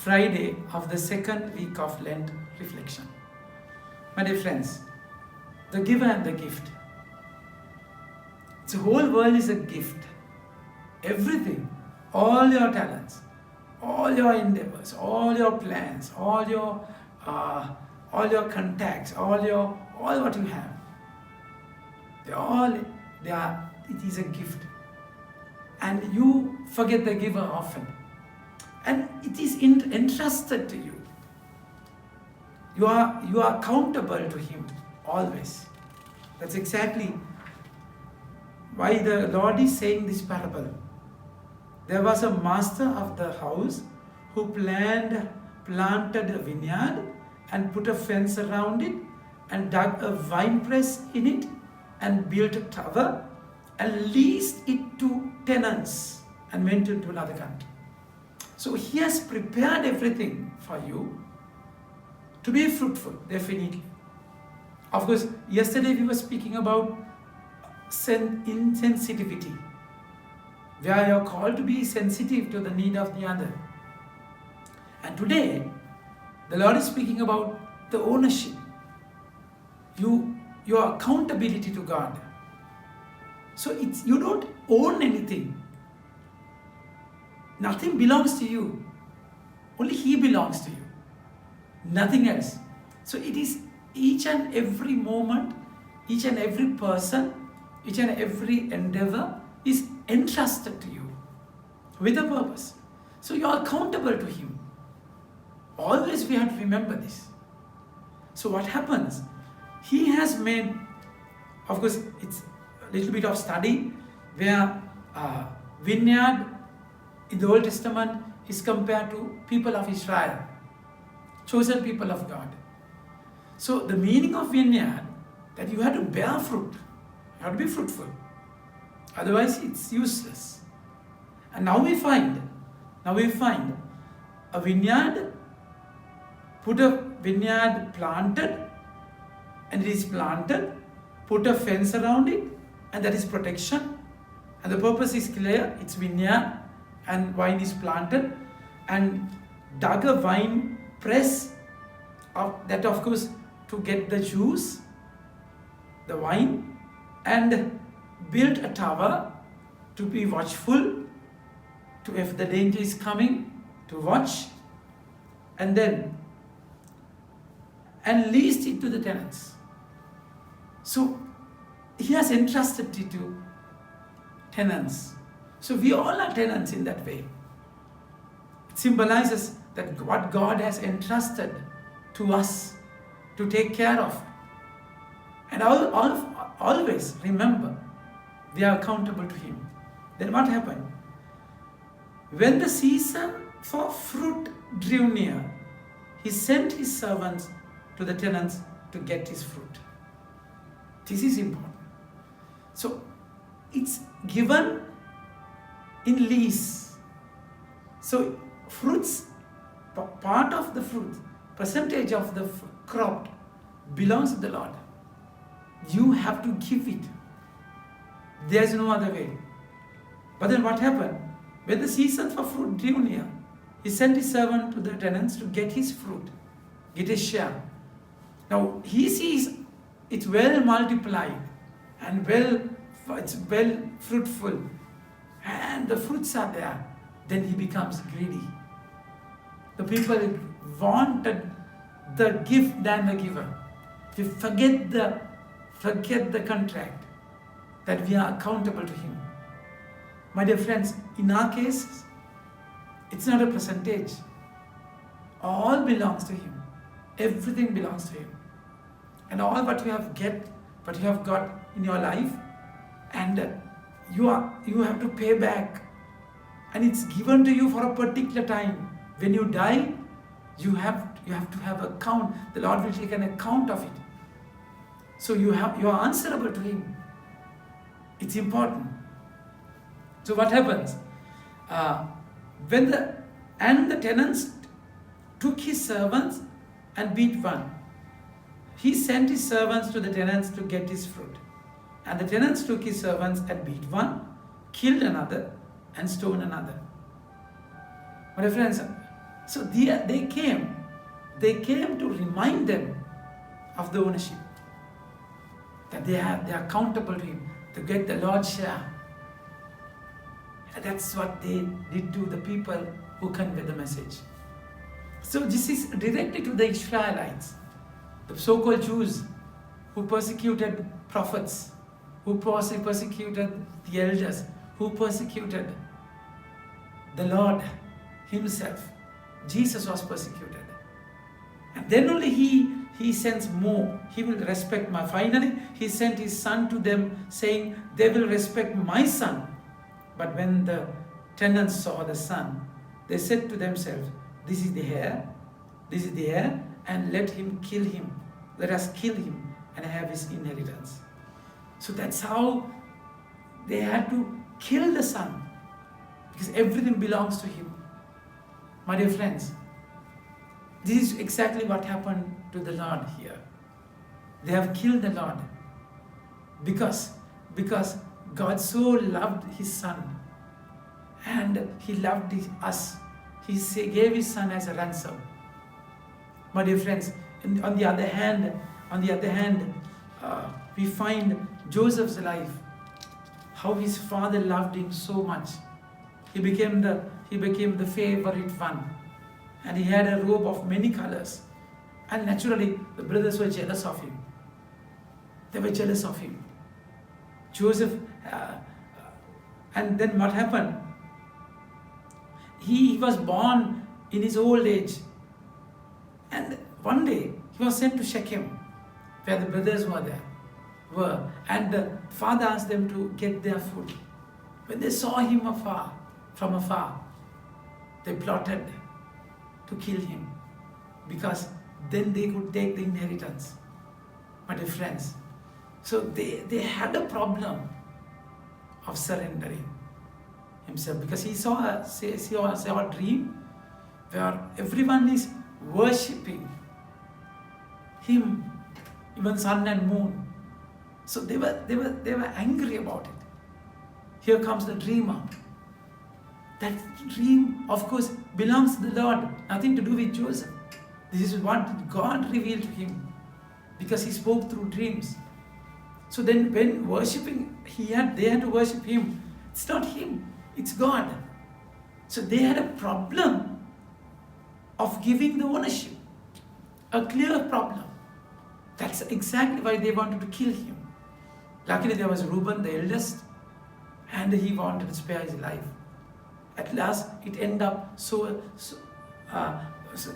Friday of the second week of Lent reflection. My dear friends, the giver and the gift. The whole world is a gift. Everything, all your talents, all your endeavors, all your plans, all your contacts, all what you have, it is a gift. And you forget the giver often. And it is entrusted to you. You are accountable to him always. That's exactly why the Lord is saying this parable. There was a master of the house who planted a vineyard and put a fence around it and dug a wine press in it and built a tower and leased it to tenants and went into another country. So he has prepared everything for you to be fruitful, definitely. Of course, yesterday we were speaking about insensitivity, where you are called to be sensitive to the need of the other. And today, the Lord is speaking about the ownership, your accountability to God. So you don't own anything. Nothing belongs to you. Only He belongs to you. Nothing else. So it is each and every moment, each and every person, each and every endeavor is entrusted to you with a purpose. So you are accountable to Him. Always we have to remember this. So what happens? He has made, of course, it's a little bit of study where vineyard in the Old Testament is compared to people of Israel, chosen people of God. So the meaning of vineyard, that you have to bear fruit, you have to be fruitful. Otherwise it's useless. And now we find a vineyard, put a vineyard planted, and it is planted, put a fence around it, and that is protection. And the purpose is clear, it's vineyard, and vine is planted, and dug a wine press, that of course to get the juice, the wine, and built a tower to be watchful, to if the danger is coming, to watch, and leased it to the tenants. So He has entrusted it to tenants. So we all are tenants in that way. It symbolizes that what God has entrusted to us to take care of. And always remember, we are accountable to Him. Then what happened? When the season for fruit drew near, He sent His servants to the tenants to get His fruit. This is important. So it's given in lease. So fruits, part of the fruit, percentage of the crop belongs to the Lord. You have to give it. There is no other way. But then what happened? When the season for fruit drew near, He sent His servant to the tenants to get his fruit, get his share. Now He sees it's well multiplied and it's well fruitful, and the fruits are there. Then He becomes greedy. The people wanted the gift than the giver. We forget the contract, that we are accountable to Him. My dear friends, in our case, it's not a percentage. All belongs to Him. Everything belongs to Him. And all what you have got in your life, and you have to pay back. And it's given to you for a particular time. When you die, you have to have account. The Lord will take an account of it. So you are answerable to Him. It's important. So what happens? The tenants took His servants and beat one. He sent His servants to the tenants to get His fruit. And the tenants took His servants and beat one, killed another, and stoned another. My friends, So they came to remind them of the ownership, that they are accountable to him, to get the Lord's share. And that's what they did to the people who convey the message. So this is directly to the Israelites, the so-called Jews who persecuted prophets, who persecuted the elders, who persecuted the Lord himself. Jesus was persecuted. And then only he sends more. He will respect my. Finally, he sent his son to them, saying, they will respect my son. But when the tenants saw the son, they said to themselves, this is the heir, and let him kill him. Let us kill him and have his inheritance. So that's how they had to kill the son, because everything belongs to him. My dear friends, this is exactly what happened to the Lord here. They have killed the Lord because God so loved his son, and he loved us. He gave his son as a ransom. My dear friends, on the other hand, we find Joseph's life, how his father loved him so much. He became the favorite one, and he had a robe of many colors. And naturally, the brothers were jealous of him. They were jealous of him. Joseph, and then what happened? He was born in his old age, and one day he was sent to Shechem, where the brothers were, and the father asked them to get their food. When they saw him from afar, they plotted to kill him, because then they could take the inheritance. My dear friends, so they had a problem of surrendering himself, because he saw a dream where everyone is worshipping him, even sun and moon. So they were angry about it. Here comes the dreamer. That dream, of course, belongs to the Lord, nothing to do with Joseph. This is what God revealed to him, because he spoke through dreams. So then when worshipping, they had to worship him. It's not him, it's God. So they had a problem of giving the ownership, a clear problem. That's exactly why they wanted to kill him. Luckily there was Reuben, the eldest, and he wanted to spare his life. At last it ended up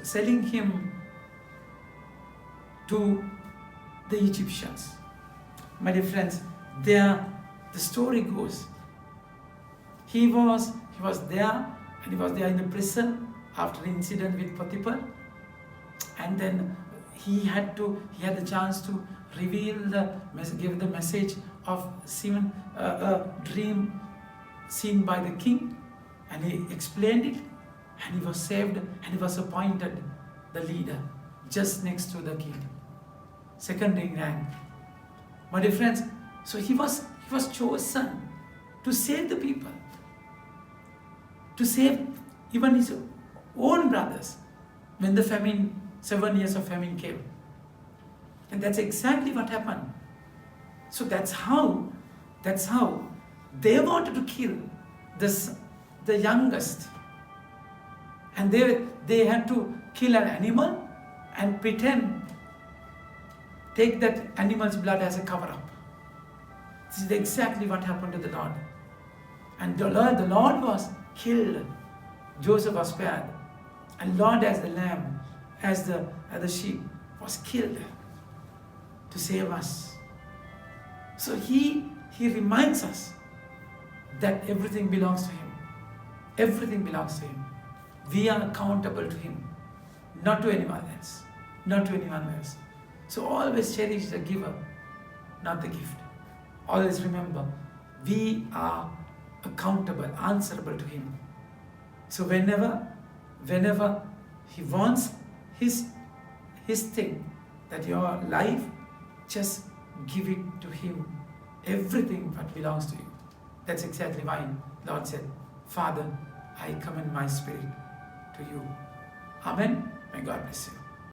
selling him to the Egyptians. My dear friends, the story goes, he was there, and he was there in the prison after the incident with Potiphar, and then he had the chance to give the message of a dream seen by the king, and he explained it, and he was saved, and he was appointed the leader just next to the king, second in rank. My dear friends, so he was chosen to save the people, to save even his own brothers when the famine, 7 years of famine came. And that's exactly what happened. So that's how they wanted to kill the youngest. And they had to kill an animal and take that animal's blood as a cover-up. This is exactly what happened to the Lord. And the Lord was killed. Joseph was spared. And Lord, as the lamb, as the sheep, was killed to save us. So he reminds us that everything belongs to him. Everything belongs to him. We are accountable to him, not to anyone else. Not to anyone else. So always cherish the giver, not the gift. Always remember, we are accountable, answerable to him. So whenever he wants his thing, that your life, just give it to him. Everything that belongs to you. That's exactly why Lord said, Father, I commend my spirit to you. Amen. May God bless you.